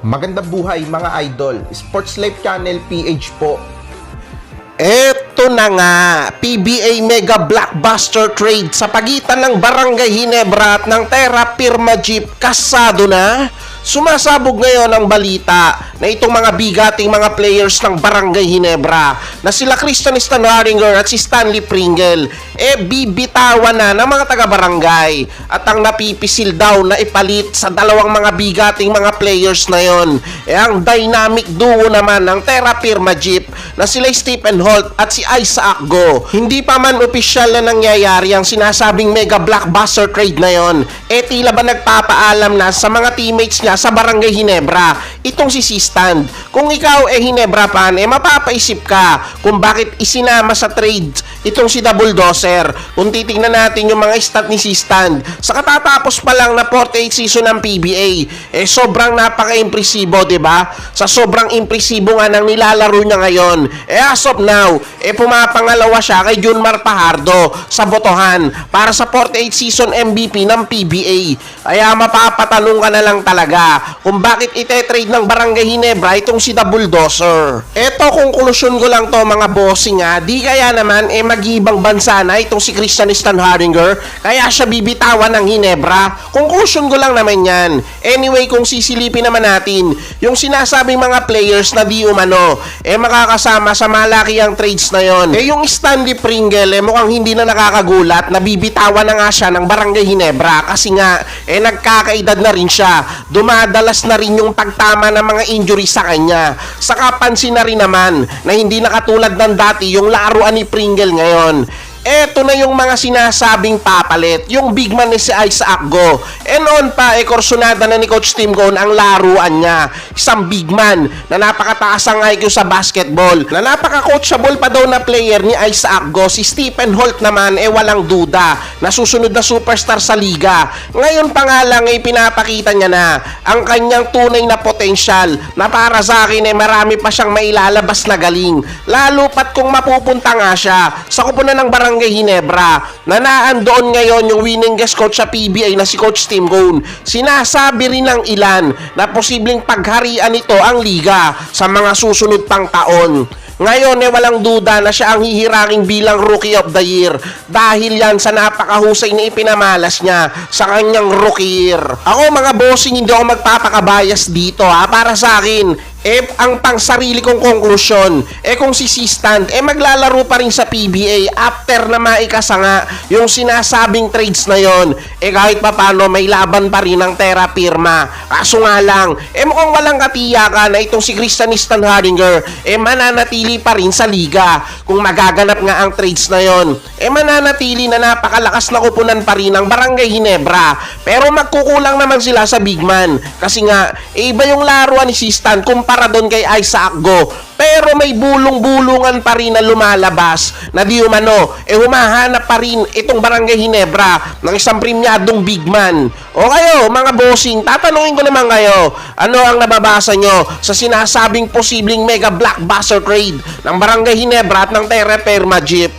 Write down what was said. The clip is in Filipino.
Magandang buhay mga idol, Sports Life Channel PH po. Eto na nga, PBA Mega Blockbuster Trade sa pagitan ng Barangay Ginebra at ng Terra Firma Jeep kasado na. Sumasabog ngayon ang balita na itong mga bigating mga players ng Barangay Ginebra na sila Christian Stanharinger at si Stanley Pringle bibitawan na ng mga taga-barangay at ang napipisil daw na ipalit sa dalawang mga bigating mga players na yon ang dynamic duo naman ng Terra Firma Jeep na sila Stephen Holt at si Isaac Go. Hindi pa man opisyal na nangyayari ang sinasabing Mega Blockbuster Trade na yon, tila ba nagpapaalam na sa mga teammates niya sa Barangay Ginebra itong si Stand. Kung ikaw Ginebra fan, mapapaisip ka kung bakit isinama sa trade itong si Double Dozer. Kung titingnan natin yung mga stat ni Stand, sa katatapos pa lang na 48 season ng PBA, sobrang napaka-impresibo, diba? Sa sobrang impresibo nga ng nilalaro niya ngayon, as of now, pumapangalawa siya kay Junmar Fajardo sa botohan para sa 48 season MVP ng PBA. Kaya mapapatanong ka na lang talaga kung bakit ite-trade ng Barangay Ginebra itong si Double Dozer. Eto, konklusyon ko lang to mga bossing di kaya naman mag-ibang bansa na itong si Christian Stanharinger kaya siya bibitawan ng Ginebra. Konklusyon ko lang naman yan. Anyway, kung sisilipin naman natin yung sinasabing mga players na di umano makakasama sa malakiang trades na yon, yung Stanley Pringle mukhang hindi na nakakagulat na bibitawan na nga siya ng Barangay Ginebra kasi nga nagkakaedad na rin siya. Dumadalas na rin yung pagtama ng mga injury sa kanya. Saka pansin na rin naman na hindi na katulad ng dati yung laruan ni Pringle ngayon. Eto na yung mga sinasabing papalit, yung big man ni si Isaac Go. Noon pa, kursunada na ni Coach Tim Cone ang laruan niya. Isang big man na napakataas ang IQ sa basketball, na napaka-coachable pa daw na player ni Isaac Go. Si Stephen Holt naman, walang duda, na susunod na superstar sa liga. Ngayon pa nga lang, pinapakita niya na ang kanyang tunay na potensyal, na para sa akin, marami pa siyang mailalabas na galing. Lalo pat kung mapupunta nga siya sa kupunan ng Barangay Ginebra, na naandoon ngayon yung winning guest coach sa PBA na si Coach Tim Cone. Sinasabi rin ng ilan na posibleng pagharian nito ang liga sa mga susunod pang taon. Ngayon walang duda na siya ang hihiraking bilang Rookie of the Year dahil yan sa napakahusay na ipinamalas niya sa kanyang rookie year. Ako mga bossing, hindi ako magpapakabayas dito para sa akin ang pangsarili kong konklusyon, kung si Stand maglalaro pa rin sa PBA after na maikasa nga yung sinasabing trades na yon, kahit pa paano may laban pa rin ng Terra Firma. Kaso nga lang, mukhang walang katiyakan na itong si Christian Stanharinger mananatili pa rin sa liga. Kung magaganap nga ang trades na yon, mananatili na napakalakas na kupunan pa rin ng Barangay Ginebra. Pero magkukulang naman sila sa big man kasi nga iba yung laruan ni Stand kumpara doon kay Isaac Go. Pero may bulong-bulungan pa rin na lumalabas na di umano humahanap pa rin itong Barangay Ginebra ng isang premyadong big man. O kayo mga bossing, tatanungin ko naman kayo, ano ang nababasa nyo sa sinasabing posibleng mega blockbuster trade ng Barangay Ginebra at ng Terra Firma Jeep?